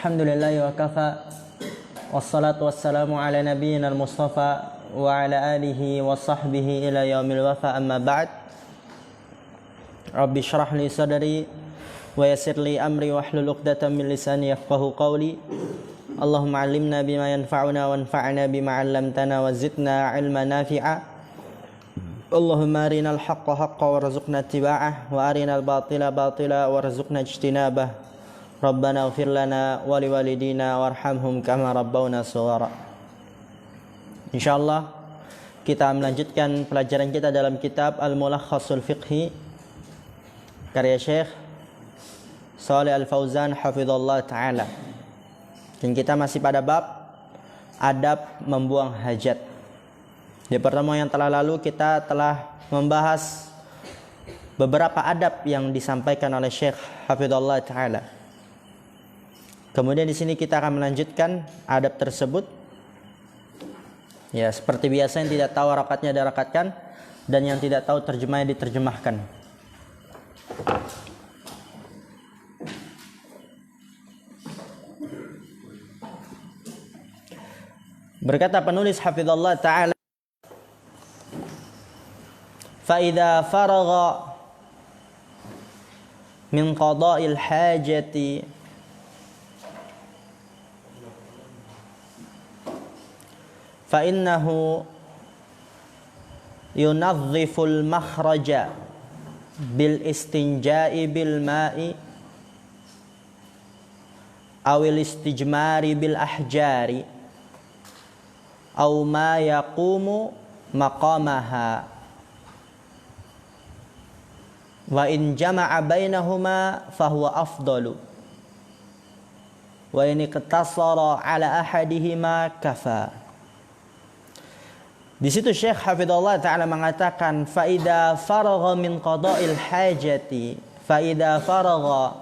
Alhamdulillahi wa kafa. Wassalatu wassalamu ala nabiyyina al-mustafa wa ala alihi wa sahbihi ila yaumil wafa, amma ba'd. Rabbi shrah li sadri wa yassir li amri wahlul 'uqdatam min lisani yafqahu qawli. Allahumma 'allimna bima yanfa'una wanfa'na bima 'allamtana wa zidna 'ilman nafi'a. Allahumma arinal haqqa haqqan warzuqna ittiba'ah wa arinal batila batila warzuqna ijtinabah. Rabbana ighfir lana wa liwalidina warhamhum kama rabbawna shaghara. Insyaallah kita melanjutkan pelajaran kita dalam kitab Al-Mulakhasul Fiqhi karya Syekh Shalih Al-Fauzan hafizallahu taala. Dan kita masih pada bab adab membuang hajat. Di pertemuan yang telah lalu kita telah membahas beberapa adab yang disampaikan oleh Syekh hafizallahu taala. Kemudian di sini kita akan melanjutkan adab tersebut. Ya, seperti biasa yang tidak tahu harakatnya diharakatkan dan yang tidak tahu terjemahnya diterjemahkan. Berkata penulis hafizallahu taala, fa idza faragha min qada'il hajati fa innahu yunazziful makhraja bil istinja'i bil ma'i awil istijmari bil ahjari aw ma yaqumu maqamaha wa in jama'a bainahuma fahuwa afdalu wa in iqtasara ala ahadihima kafa. Di situ Syekh hafizallahu taala mengatakan fa idza faragha min qada'il hajati, fa idza faragha,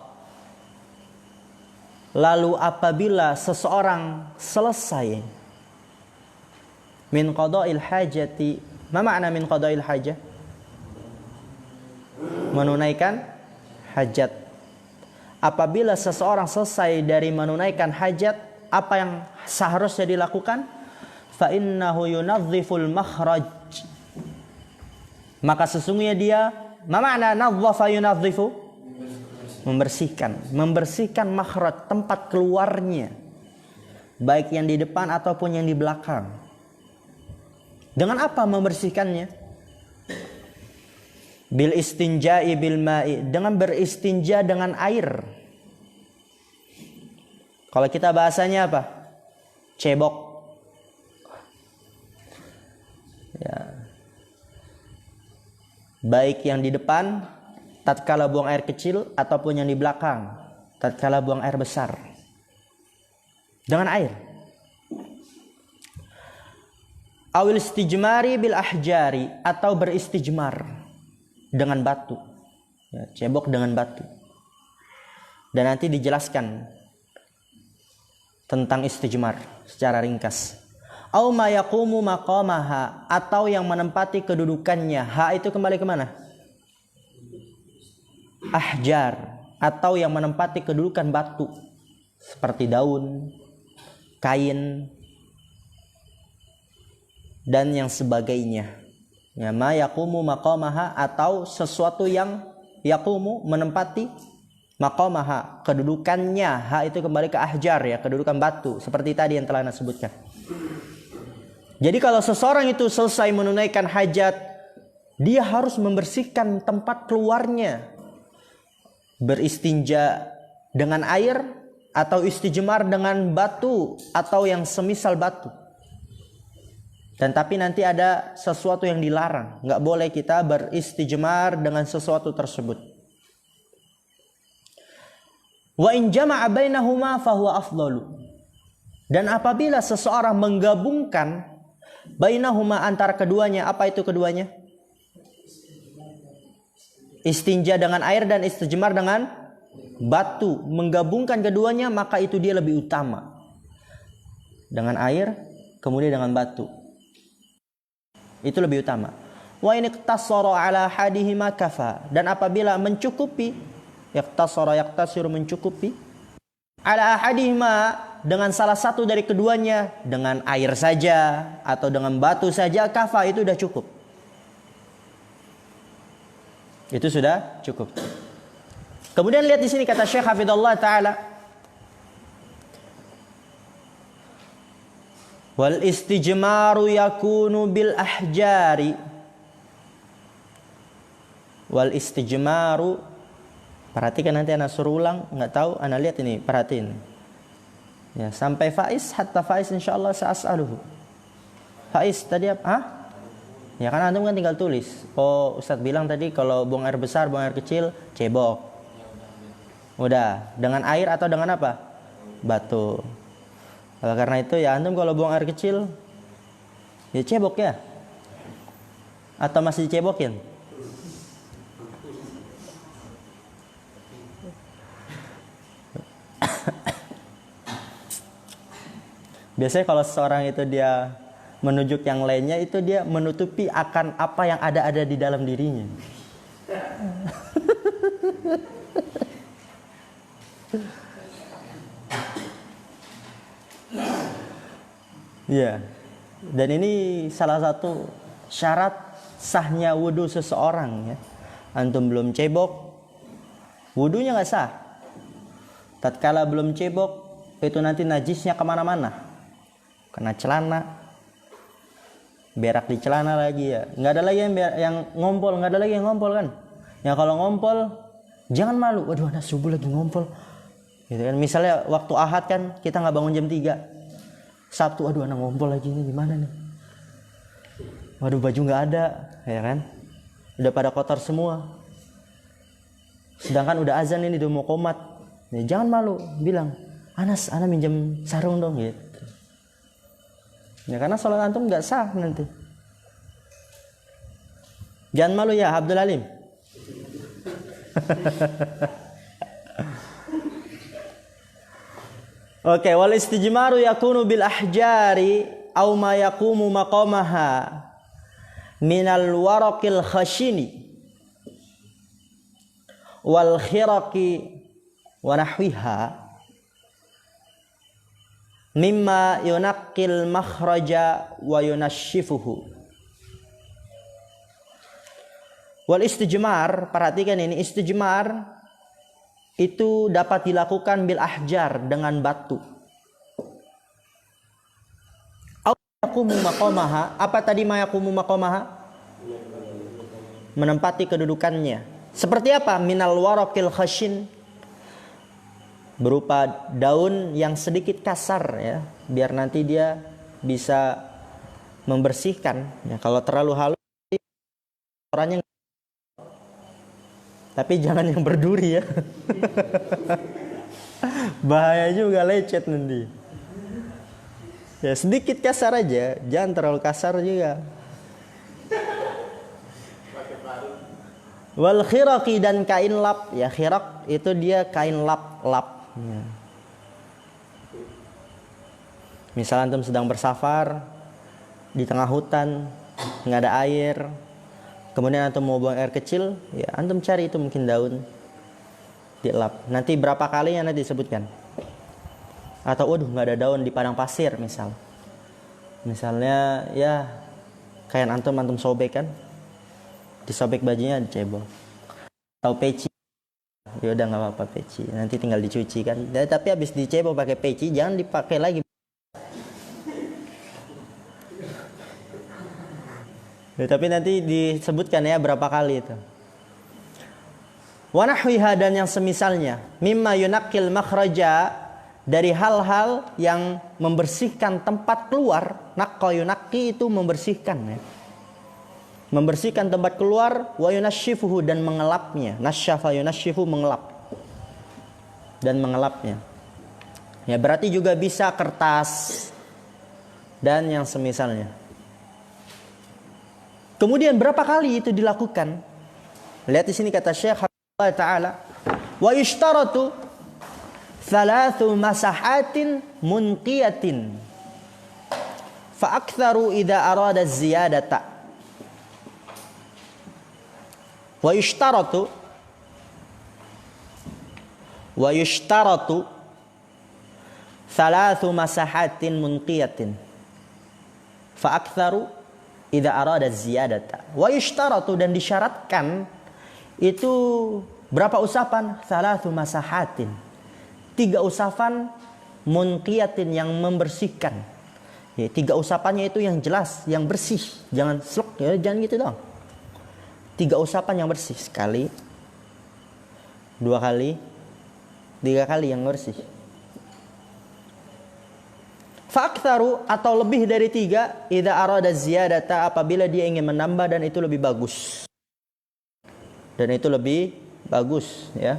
lalu apabila seseorang selesai min qada'il hajati. Ma makna min qada'il hajah? Menunaikan hajat. Apabila seseorang selesai dari menunaikan hajat, apa yang seharusnya dilakukan? Fa innahu yunazziful makhraj, maka sesungguhnya dia, ma makna nazzafa yunazzifu? Membersihkan makhraj, tempat keluarnya, baik yang di depan ataupun yang di belakang. Dengan apa membersihkannya? Bil istinja'i bil ma'i, dengan beristinja dengan air. Kalau kita bahasanya apa? Cebok. Ya. Baik yang di depan tatkala buang air kecil ataupun yang di belakang tatkala buang air besar. Dengan air. Awil istijmari bil ahjari, atau beristijmar dengan batu. Ya, cebok dengan batu. Dan nanti dijelaskan tentang istijmar secara ringkas. Au ma yaqumu maqamaha, atau yang menempati kedudukannya. Ha itu kembali ke mana? Ahjar, atau yang menempati kedudukan batu, seperti daun, kain, dan yang sebagainya. Ya, ma yaqumu maqamaha, atau sesuatu yang yaqumu, menempati maqamaha, kedudukannya. Ha itu kembali ke ahjar, ya, kedudukan batu, seperti tadi yang telah Anda sebutkan. Jadi kalau seseorang itu selesai menunaikan hajat, dia harus membersihkan tempat keluarnya. Beristinja dengan air atau istijmar dengan batu atau yang semisal batu. Dan tapi nanti ada sesuatu yang dilarang. Nggak boleh kita beristijmar dengan sesuatu tersebut. Wa in jama'a bainahuma fahuwa afdalu. Dan apabila seseorang menggabungkan bainahuma, antara keduanya, apa itu keduanya? Istinja dengan air dan istijmar dengan batu. Menggabungkan keduanya, maka itu dia lebih utama. Dengan air, kemudian dengan batu. Itu lebih utama. Wa in iqtasara ala hadihima kafa. Dan apabila mencukupi, iqtasara yaktasiru, mencukupi, ala ahadihima, dengan salah satu dari keduanya, dengan air saja atau dengan batu saja, kafa, itu sudah cukup. Itu sudah cukup. Kemudian lihat di sini kata Syekh Hafidhullah Ta'ala, wal istijmaru yakunu bil ahjari. Wal istijmaru, perhatikan nanti anak suruh ulang, nggak tahu, anak lihat ini, perhatiin. Ya, sampai faiz, hatta faiz insyaallah sa'as'aluhu. Faiz tadi apa? Hah? Ya kan antum kan tinggal tulis. Oh, Ustadz bilang tadi kalau buang air besar, buang air kecil, cebok. Udah, dengan air atau dengan apa? Batu. Oleh karena itu ya antum kalau buang air kecil, ya cebok ya. Atau masih dicebokin? Biasanya kalau seseorang itu dia menunjuk yang lainnya, itu dia menutupi akan apa yang ada di dalam dirinya. Ya, dan ini salah satu syarat sahnya wudhu seseorang ya. Antum belum cebok, wudhunya nggak sah. Tatkala belum cebok, itu nanti najisnya kemana-mana. Kena celana, berak di celana lagi ya. Nggak ada lagi yang ngompol, nggak ada lagi yang ngompol kan. Ya kalau ngompol, jangan malu. Waduh, anak subuh lagi ngompol. Gitu kan. Misalnya waktu Ahad kan kita nggak bangun jam 3. Sabtu, aduh anak ngompol lagi nih, gimana nih? Waduh, baju nggak ada, ya kan? Udah pada kotor semua. Sedangkan udah azan ini, udah mau qomat. Ya, jangan malu, bilang, Anas, ana minjem sarung dong, gitu. Ya karena sholat antum nggak sah nanti. Jangan malu ya, Abdul Alim. Oke, wal istijmaru yakunu bil ahjari aw ma yaqumu maqamaha minal waraqil khashini wal khiraqi wa nahwiha mimma yunaqqil makhraja wa yunashifuhu. Wal istijmar, perhatikan ini, istijmar itu dapat dilakukan bil ahjar, dengan batu. Au yaqumu maqamaha, apa tadi ma yaqumu maqamaha? Menempati kedudukannya. Seperti apa? Minal waraqil khashin, berupa daun yang sedikit kasar ya, biar nanti dia bisa membersihkan ya. Kalau terlalu halus orangnya, tapi jangan yang berduri ya. Bahaya juga, lecet nanti ya. Sedikit kasar aja, jangan terlalu kasar juga. Wal khiraqi, dan kain lap ya. Khiraq itu dia kain lap ya. Misal antum sedang bersafar di tengah hutan, nggak ada air, kemudian antum mau buang air kecil, ya antum cari itu mungkin daun, dilap. Nanti berapa kalinya nanti disebutkan. Atau waduh nggak ada daun di padang pasir misalnya ya, kain antum sobek kan, disobek bajunya, dicebol. Atau peci, ya udah nggak apa-apa peci, nanti tinggal dicuci kan. Tapi habis dicebol pakai peci, jangan dipakai lagi. Ya, tapi nanti disebutkan ya berapa kali itu. Wa nahwiha, dan yang semisalnya, mimma yunaqqil makhraja, dari hal-hal yang membersihkan tempat keluar. Naqqa yunaqqi itu membersihkan ya. Membersihkan tempat keluar, wa yunashifuhu, dan mengelapnya. Nasyafa yunashifu, mengelap dan mengelapnya. Ya berarti juga bisa kertas dan yang semisalnya. Kemudian berapa kali itu dilakukan? Lihat di sini kata Syekh Allah Ta'ala, wa yushtaratu thalathu masahatin munqiyatin fa aktharu idza arada ziyadata. Wa yushtaratu thalathu masahatin munqiyatin fa aktsaru idza arada ziyadata wa yushtaratu, dan disyaratkan itu berapa usapan? Thalathu masahatin, 3 usapan munqiyatin yang membersihkan. Ya, 3 usapannya itu yang jelas, yang bersih, jangan slok ya, jangan gitu dong. 3 usapan yang bersih, sekali, 2 kali, 3 kali yang bersih. Fa'aktsaru, atau lebih dari 3, idza arada ziyadata, apabila dia ingin menambah dan itu lebih bagus. Dan itu lebih bagus ya.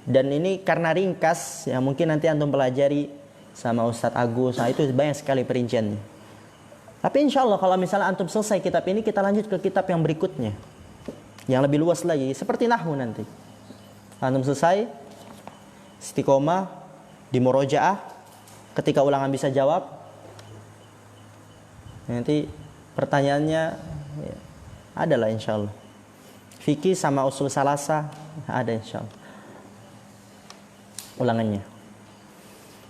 Dan ini karena ringkas ya, mungkin nanti antum pelajari sama Ustadz Agus. Nah, itu banyak sekali perinciannya. Tapi insya Allah kalau misalnya antum selesai kitab ini, kita lanjut ke kitab yang berikutnya, yang lebih luas lagi, seperti nahwu nanti. Antum selesai, istiqomah di murojaah, ketika ulangan bisa jawab. Nanti pertanyaannya ya, adalah insya Allah. Fikih sama usul salasa ada insya Allah ulangannya.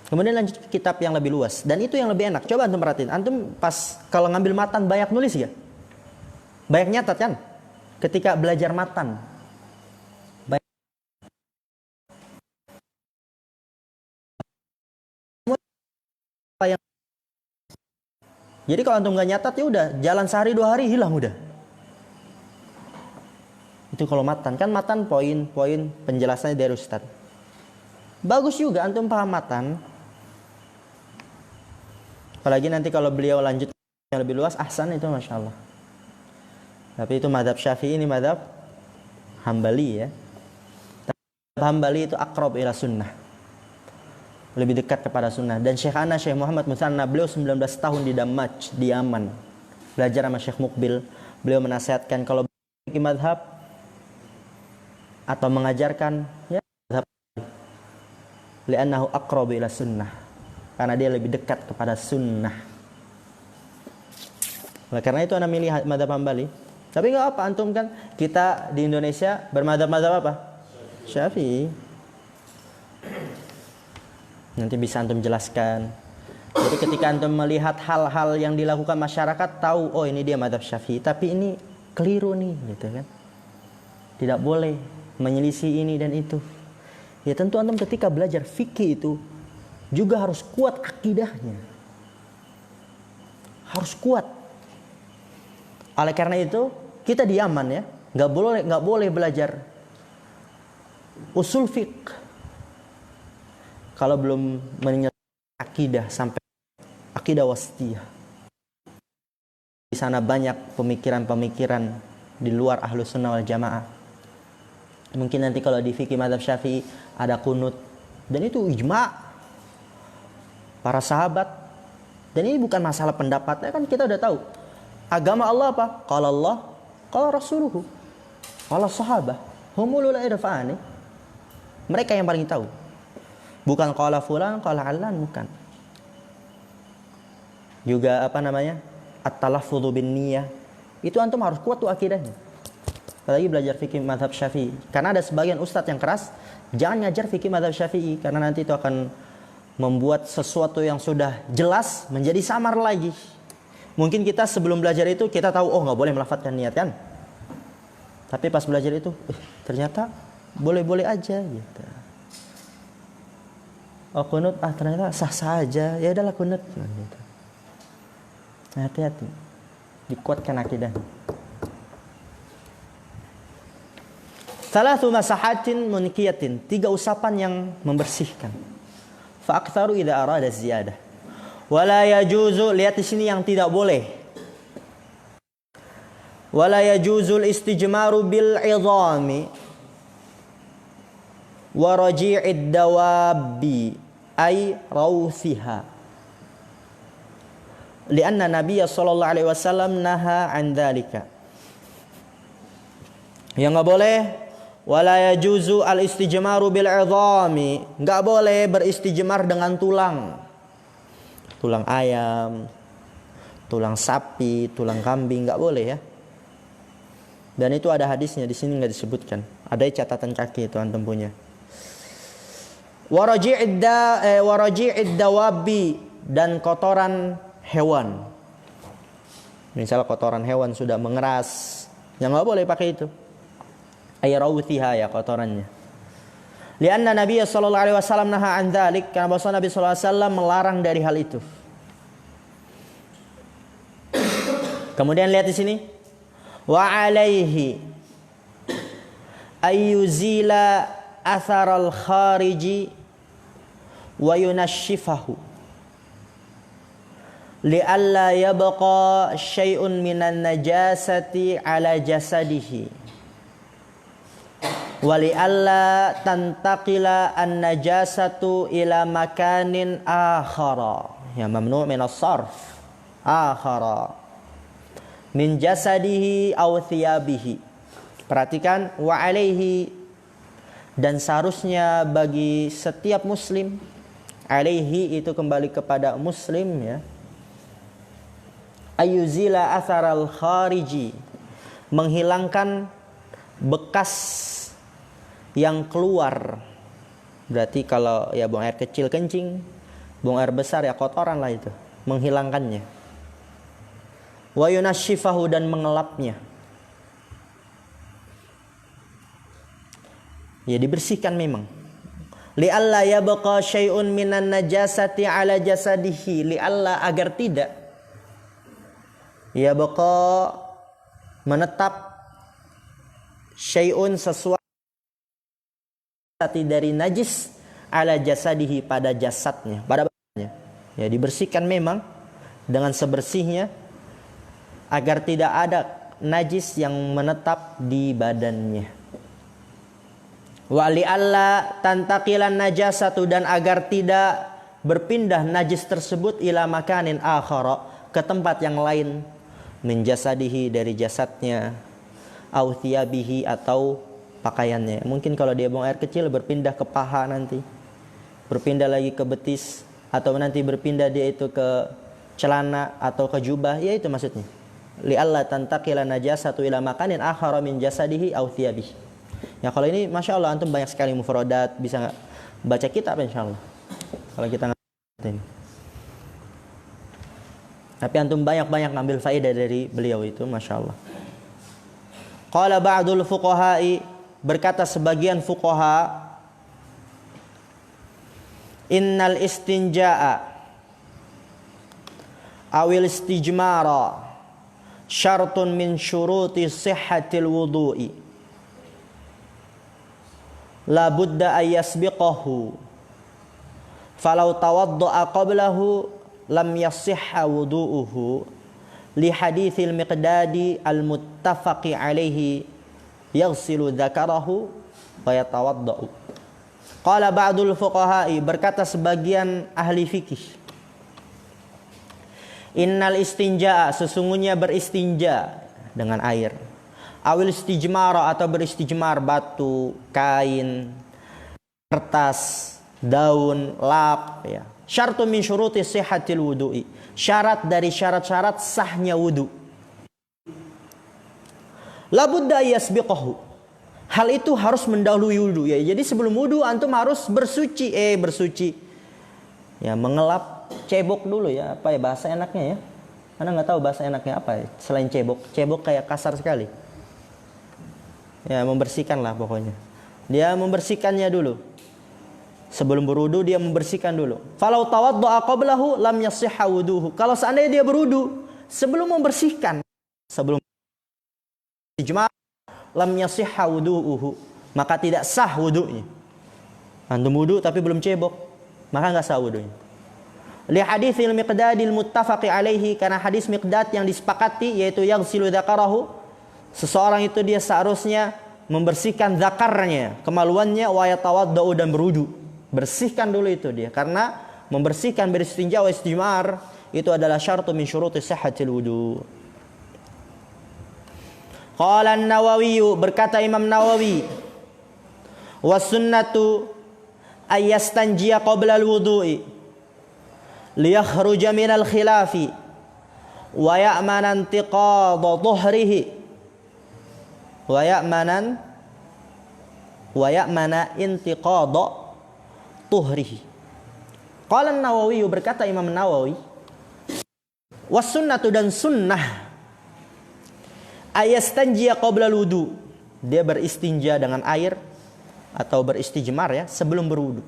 Kemudian lanjut ke kitab yang lebih luas, dan itu yang lebih enak. Coba antum perhatiin, antum pas kalau ngambil matan banyak nulis ya, banyak nyatat kan? Ketika belajar matan, jadi kalau antum nggak nyatat ya udah, jalan sehari 2 hari hilang udah. Itu kalau matan, kan matan poin-poin penjelasannya dari Ustadz. Bagus juga antum paham matan. Apalagi nanti kalau beliau lanjut yang lebih luas, ahsan, itu masya Allah. Tapi itu mazhab Syafi'i, ini mazhab Hambali ya. Hambali itu aqrab ila sunnah, lebih dekat kepada sunnah. Dan Syekh Ana, Syekh Muhammad Musanna, beliau 19 tahun di Damaj, di Yaman, belajar sama Syekh Mukbil. Beliau menasihatkan kalau fikih mazhab atau mengajarkan ya mazhab, li'annahu aqrab ila sunnah, karena dia lebih dekat kepada sunnah. Oleh karena itu ana milih mazhab Hambali. Tapi enggak apa, antum kan kita di Indonesia bermadzhab apa? Syafi'i. Nanti bisa antum jelaskan. Jadi ketika antum melihat hal-hal yang dilakukan masyarakat, tahu oh ini dia mazhab Syafi'i, tapi ini keliru nih, gitu kan. Tidak boleh menyelisih ini dan itu. Ya tentu antum ketika belajar fikih itu juga harus kuat akidahnya. Harus kuat. Oleh karena itu, kita di Yaman ya, nggak boleh belajar usul fiqh kalau belum menyelesaikan akidah sampai akidah wasitiyah. Di sana banyak pemikiran-pemikiran di luar ahlus sunnah wal jamaah. Mungkin nanti kalau di fikih mazhab Syafi'i ada kunut, dan itu ijma' para sahabat. Dan ini bukan masalah pendapatnya, kan kita udah tahu. Agama Allah apa? Qala Allah, qala rasuluhu, qala sahabah, humul irfani. Mereka yang paling tahu. Bukan qala fulan, qala allan, bukan. Juga apa namanya? At-talaffudzu bin niyyah. Itu antum harus kuat tuh akidahnya. Apalagi belajar fikih mazhab Syafi'i. Karena ada sebagian ustadz yang keras, jangan ngajar fikih mazhab Syafi'i, karena nanti itu akan membuat sesuatu yang sudah jelas menjadi samar lagi. Mungkin kita sebelum belajar itu kita tahu oh nggak boleh melafadzkan niat kan. Tapi pas belajar itu ternyata boleh-boleh aja gitu. Oh kunut ternyata sah-sah aja. Ya udahlah kunut gitu. Nah, hati-hati. Dikuatkan akidah. Thalathu masahatin munqiyatin, 3 usapan yang membersihkan. Fa aktsaru idza arada ziyadah. Wala yajuzu, lihat di sini yang tidak boleh. Wala yajuzul istijmaru bil idhami wa raji'id dawabi ay rawthiha. Lianna Nabiya sallallahu alaihi wasallam naha an dzalika. Yang enggak boleh, wala yajuzu al istijmaru bil idhami, enggak boleh beristijmar dengan tulang. Tulang ayam, tulang sapi, tulang kambing, nggak boleh ya. Dan itu ada hadisnya, di sini nggak disebutkan. Ada catatan kaki itu antum punya. Waraji'id dawabi, dan kotoran hewan. Misal kotoran hewan sudah mengeras, yang nggak boleh pakai itu. Ayrawthiha, ya, kotorannya. Lianna Nabi sallallahu alaihi wasallam naha an dzalik, karena bahwa Nabi sallallahu alaihi wasallam melarang dari hal itu. Kemudian lihat di sini, wa alaihi ayyuzila atharal khariji wa yunashifahu li'alla yabqa syai'un minan najasati ala jasadihi wa li'alla tantaqila an najasatu ila makanin akhara, ya, mamnu' min as-sarf, akhara min jasadihi aw thiyabihi. Perhatikan, wa alaihi, dan seharusnya bagi setiap muslim, alaihi itu kembali kepada muslim, ya, ayuzila atharal khariji, menghilangkan bekas yang keluar. Berarti kalau ya buang air kecil kencing, buang air besar ya kotoran lah itu, menghilangkannya. Wa yunashifahu, dan mengelapnya. Ya, dibersihkan memang. Li'alla yabqa syai'un minan najasati ala jasadihi, li'alla, agar tidak yabqa, menetap, syai'un, sesuatu dari najis, ala jasadihi, pada jasadnya, pada badannya. Ya, dibersihkan memang dengan sebersihnya agar tidak ada najis yang menetap di badannya. Wa li'alla tantaqilan najasatu, dan agar tidak berpindah najis tersebut ila makanin akhara, ke tempat yang lain, min jasadihi, dari jasadnya, au thiyabihi, atau pakaiannya. Mungkin kalau dia buang air kecil berpindah ke paha, nanti berpindah lagi ke betis, atau nanti berpindah dia itu ke celana atau ke jubah, ya itu maksudnya. Li'alla tantaqila najasatu ila makanin akhara min jasadihi au thiyabihi. Ya, kalau ini Masya Allah antum banyak sekali mufradat, bisa baca kitab Insya Allah kalau kita ngerti ini. Tapi antum banyak-banyak ngambil faedah dari beliau itu, Masya Allah. Qala ba'dul fuqaha'i, berkata sebagian fuqaha, innal istinja'a awil istijmara syartun min syuruti sihhatil wudu'i la budda ayyasbiqahu falau tawadda'a qablahu lam yasihha wudu'uhu li hadithil miqdadi al-muttafaqi alaihi yaghsilu dzakarahu wa yatawadda'u. Qala ba'dul fuqaha'i, berkata sebagian ahli fikih, innal istinja'a, sesungguhnya beristinja dengan air, awil istijmara, atau beristijmar, batu, kain, kertas, daun, lap, ya, syartun min syuruti sihhatil wudu'i, syarat dari syarat-syarat sahnya wudu. La budda yasbiqahu, hal itu harus mendahului wudu, ya. Jadi sebelum wudu antum harus bersuci, ya, mengelap, cebok dulu, ya, apa ya bahasa enaknya, ya. Anda nggak tahu bahasa enaknya apa ya, selain cebok. Cebok kayak kasar sekali. Ya, membersihkan lah pokoknya. Dia membersihkannya dulu. Sebelum berwudu dia membersihkan dulu. Falau tawadda'a qablahu lam yasihha wuduhu. Kalau seandainya dia berwudu sebelum membersihkan, sebelum ijma' lam yasihha wudu'uhu, maka tidak sah wudunya. Antum wudu tapi belum cebok, maka enggak sah wudunya. Li haditsil miqdadil muttafaqi alaihi, karena hadis miqdad yang disepakati, yaitu yaghsilu dzakarahu, seseorang itu dia seharusnya membersihkan zakarnya, kemaluannya, wa yatawaddau, dan berwudu. Bersihkan dulu itu dia, karena membersihkan beristinja wa istijmar itu adalah syartu min syuruti sihhatil wudu. Qala an-Nawawi, berkata Imam Nawawi, was sunnatu ayyastanjiya qabla al-wudu'i liyakhruja minal khilafi wa ya'mana intiqadha dhuhrihi wa ya'mana intiqadha tuhrihi. Qala An-Nawawi, berkata Imam Nawawi, was sunnatu, dan sunnah, ayastanjiya qabla wudu, dia beristinja dengan air atau beristijmar ya sebelum berwudu.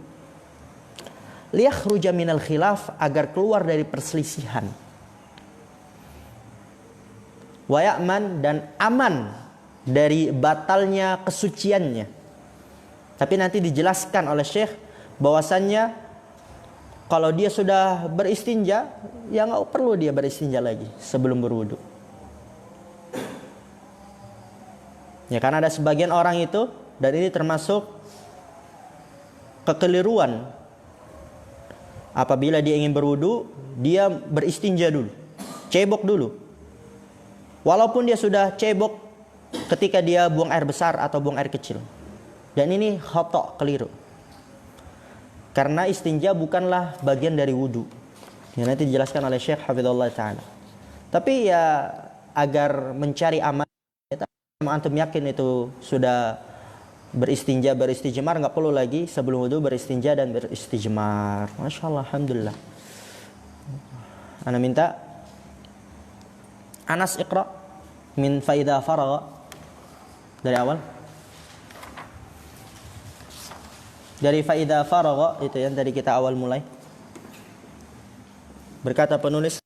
Liyakhruja minal khilaf, agar keluar dari perselisihan. Wa ya'man, dan aman dari batalnya kesuciannya. Tapi nanti dijelaskan oleh Syekh bahwasannya kalau dia sudah beristinja, ya nggak perlu dia beristinja lagi sebelum berwudu. Ya, karena ada sebagian orang itu, dan ini termasuk kekeliruan. Apabila dia ingin berwudu, dia beristinja dulu, cebok dulu. Walaupun dia sudah cebok ketika dia buang air besar atau buang air kecil. Dan ini khata', keliru. Karena istinja bukanlah bagian dari wudu. Yang nanti dijelaskan oleh Syekh Hafizahullah Ta'ala. Tapi ya agar mencari aman, antum yakin itu sudah beristinja, beristijmar, nggak perlu lagi sebelum wudu beristinja dan beristijmar. Masya Allah, alhamdulillah. Ana minta Anas iqra min faida faragha dari awal. Dari faida faragha itu yang tadi kita awal mulai. Berkata penulis,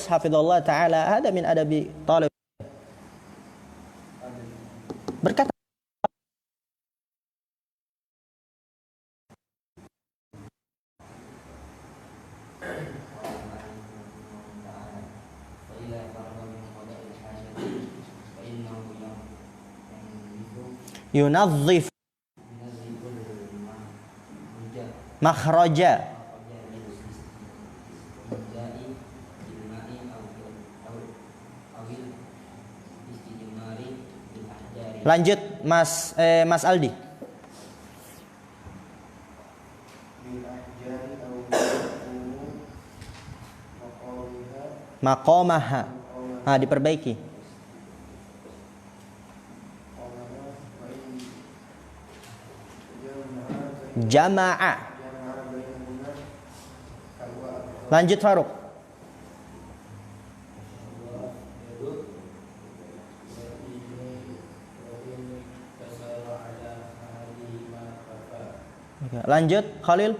hafizallahu taala, ada min adabi talib. Berkata yunadhif makhraja. Lanjut Mas Aldi. Maqamaha. Nah, diperbaiki. Jama'a. Lanjut Faruk. Lanjut Khalil.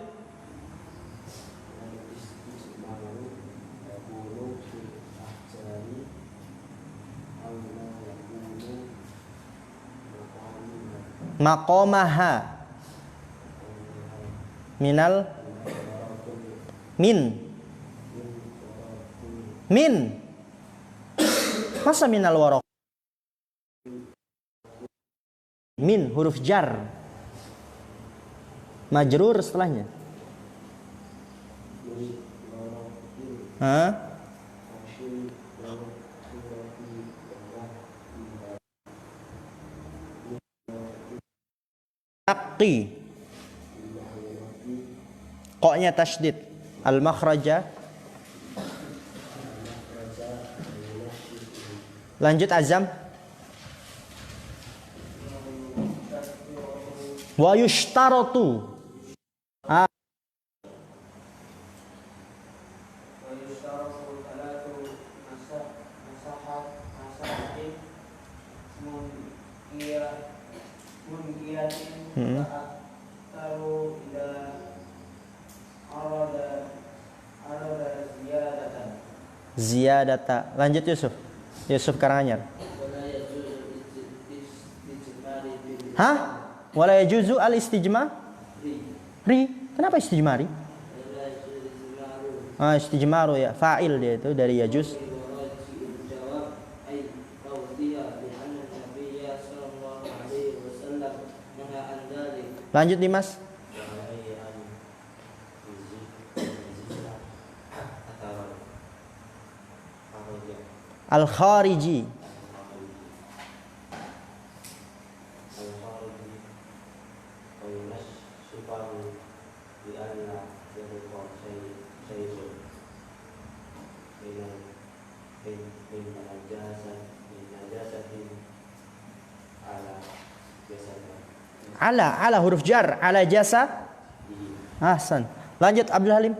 Maqamaha minal min masa minal waraq, min huruf jar majrur setelahnya. Taqi, qa'nya tasydid, al makhraja. Lanjut Azam. Wa yushtaratu. Ziyadata. Lanjut Yusuf Karanganyar. Hah? Wala yajuzu al-istijmar? Kenapa istijmari? Istijmaru ya, fa'il dia itu dari yajuz. Lanjut Dimas. Al-khariji. Ala huruf jar, ala jasa. Ahsan. Lanjut Abdul Halim.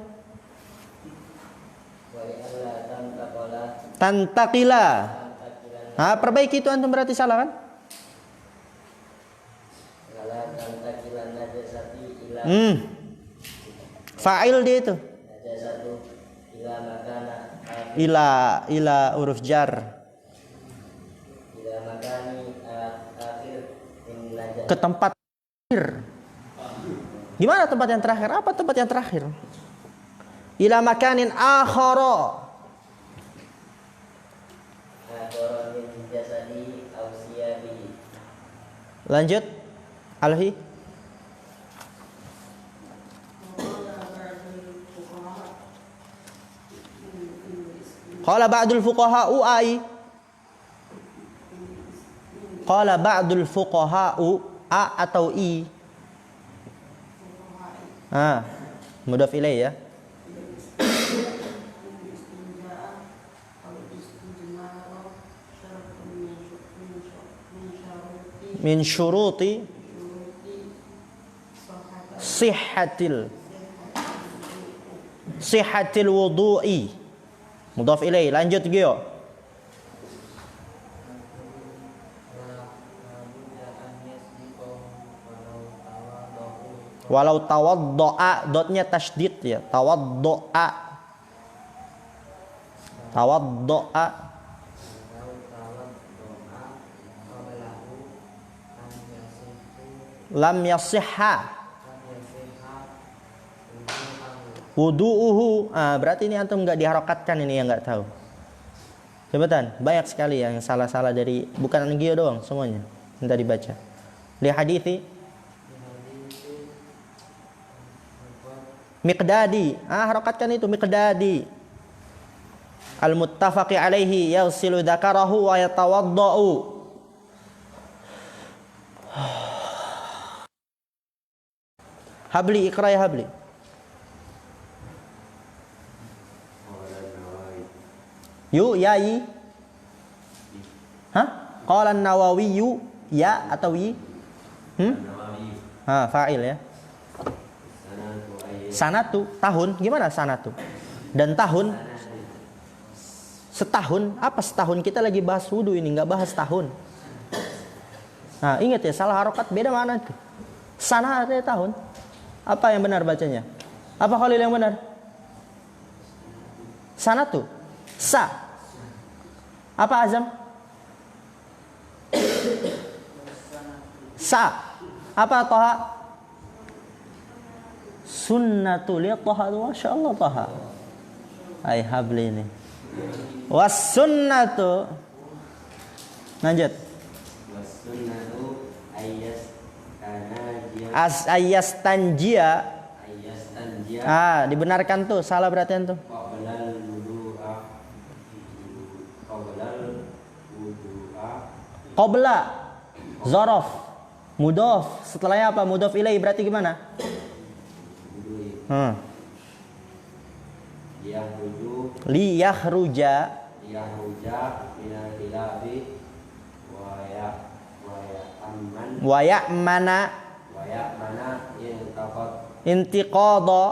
Tantakila. Nah, perbaiki itu antum berarti salah kan? Fa'il dia itu. Ila huruf jar. Ke tempat terakhir. Gimana tempat yang terakhir? Apa tempat yang terakhir? Ila makanin akhara. Lanjut. Alhi. Qala ba'dul fuqaha'u ai. Qala ba'dul fuqaha'u a atau i. Mudhaf ilaih ya. Min syuruti sihhatil wudu'i. Mudhaf ilaih. Lanjut Gio. Walau tawaddo'a, dotnya tasydid ya. Tawaddo'a. Lam yasihha wudu'uhu. Berarti ini antum enggak diharokatkan, ini yang enggak tahu. Cepetan, banyak sekali yang salah-salah dari bukan Gio doang, semuanya minta dibaca. Li hadithi Miqdadi. Harokatkan itu Miqdadi. Al-muttafaqi alaihi yaghsilu dzakarahu wa yatawaddau. Habli iqra ya Habli. Ya'i. Qala an-Nawawi ya atau i? Fa'il ya. Sanatu, tahun. Gimana sanatu? Dan tahun? Setahun. Apa setahun? Kita lagi bahas wudu ini, nggak bahas tahun. Ingat ya, salah harokat beda mana itu. Sana artinya tahun. Apa yang benar bacanya? Apa Khalil yang benar? Sanatu. Sa. Apa Azam? Sa. Apa Toha? Sunnatul ya Toha. Masya Allah Toha. Hai Habli ini. Was sunnatu. Lanjut. Was sunnatu ayas tanjia. Dibenarkan tuh. Salah berarti tuh. Qabla zaraf mudhaf, setelahnya apa? Mudhaf ilaih, berarti gimana? Liyakhruja minal khilafi wa ya'mana intiqada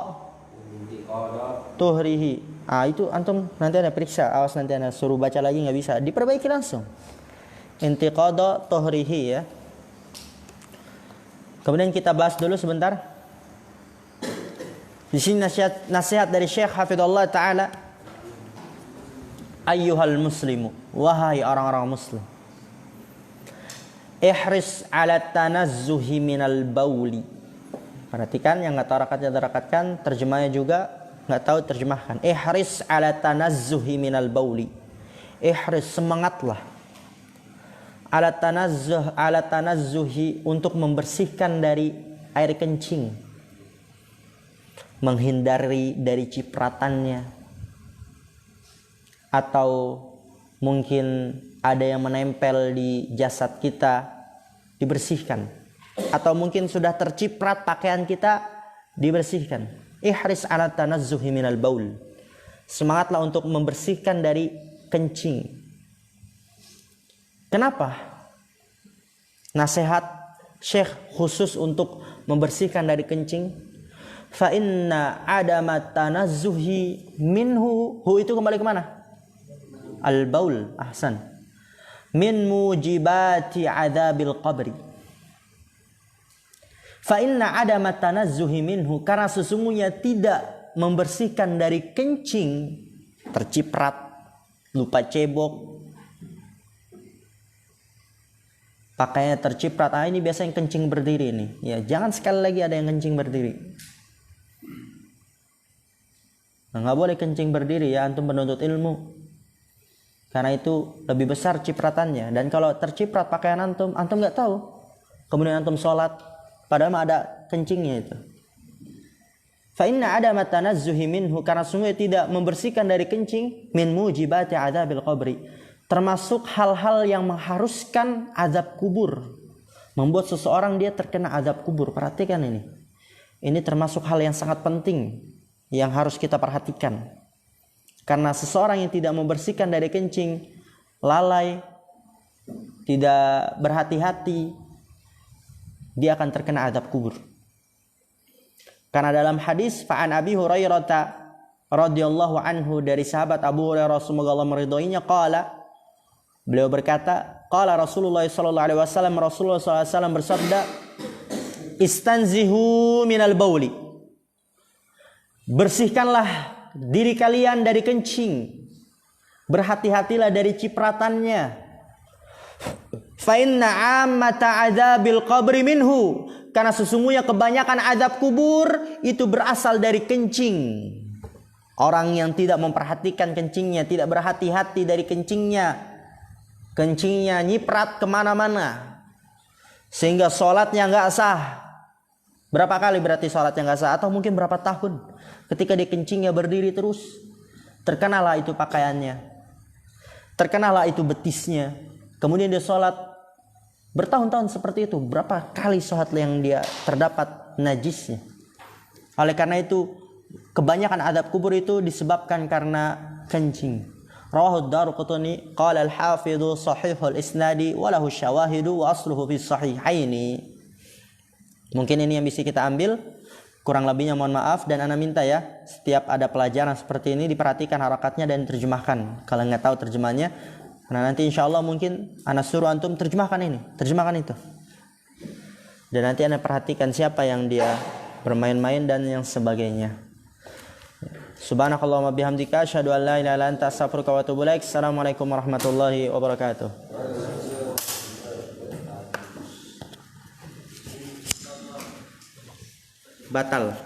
tuhrihi. Itu antum nanti Anda periksa, awas nanti Anda suruh baca lagi nggak bisa, diperbaiki langsung. Intiqada tuhrihi ya. Kemudian kita bahas dulu sebentar. Di sini nasihat dari Syekh Hafidhullah Ta'ala. Ayyuhal muslimu, wahai orang-orang muslim, ihris ala tanazzuhi minal bauli. Perhatikan, yang nggak tahu rakatkan, terjemahnya juga nggak tahu terjemahkan. Ihris ala tanazzuhi minal bauli. Ihris, semangatlah. Ala tanazzuhi, untuk membersihkan dari air kencing, menghindari dari cipratannya, atau mungkin ada yang menempel di jasad kita, dibersihkan, atau mungkin sudah terciprat pakaian kita, dibersihkan. Ihris ala tanazzuhi minal baul, semangatlah untuk membersihkan dari kencing. Kenapa? Nasihat Syekh, khusus untuk membersihkan dari kencing? Fa inna adamat tanazzuhi minhu, hu itu kembali kemana? Al-baul, ahsan. Min mujibati adzabil qabri. Fa inna adamat tanazzuhi minhu, karena sesungguhnya tidak membersihkan dari kencing, terciprat, lupa cebok, pakainya terciprat. Ini biasanya kencing berdiri nih. Ya, jangan sekali lagi ada yang kencing berdiri. Nah, nggak boleh kencing berdiri ya, antum penuntut ilmu. Karena itu lebih besar cipratannya. Dan kalau terciprat pakaian antum nggak tahu. Kemudian antum sholat, padahal ada kencingnya itu. Fa inna adama tanazzuhi minhu, karena sungguh tidak membersihkan dari kencing, min mujibati adzabil qabri, termasuk hal-hal yang mengharuskan azab kubur, membuat seseorang dia terkena azab kubur. Perhatikan ini. Ini termasuk hal yang sangat penting yang harus kita perhatikan. Karena seseorang yang tidak membersihkan dari kencing, lalai, tidak berhati-hati, dia akan terkena azab kubur. Karena dalam hadis fa'an Abi Hurairah radhiyallahu anhu, dari sahabat Abu Hurairah semoga Allah meridhoinya, qala, beliau berkata, qala Rasulullah sallallahu alaihi wasallam, Rasulullah sallallahu alaihi wasallam bersabda, istanzihu minal bauli, bersihkanlah diri kalian dari kencing, berhati-hatilah dari cipratannya. Fa inna ammata adzabil qabri minhu, karena sesungguhnya kebanyakan azab kubur itu berasal dari kencing. Orang yang tidak memperhatikan kencingnya, tidak berhati-hati dari kencingnya, kencingnya nyiprat kemana-mana, sehingga sholatnya nggak sah. Berapa kali berarti sholatnya nggak sah? Atau mungkin berapa tahun? Ketika dia kencingnya berdiri terus, terkenalah itu pakaiannya, terkenalah itu betisnya. Kemudian dia sholat bertahun-tahun seperti itu. Berapa kali sholat yang dia terdapat najisnya? Oleh karena itu, kebanyakan azab kubur itu disebabkan karena kencing. Rawahu ad-Darqutni qala al-Hafidhu sahihul isnadi wa lahu syawahidu wa asluhu fi sahihaini. Mungkin ini yang bisa kita ambil. Kurang lebihnya mohon maaf, dan ana minta ya, setiap ada pelajaran seperti ini diperhatikan harakatnya dan terjemahkan. Kalau nggak tahu terjemahnya, nah nanti insya Allah mungkin ana suruh antum terjemahkan ini, terjemahkan itu. Dan nanti ana perhatikan siapa yang dia bermain-main dan yang sebagainya. Subhanakallahumma bihamdika asyhadu an la ilaha illa anta astaghfiruka wa atubu ilaik. Assalamualaikum warahmatullahi wabarakatuh. Batal.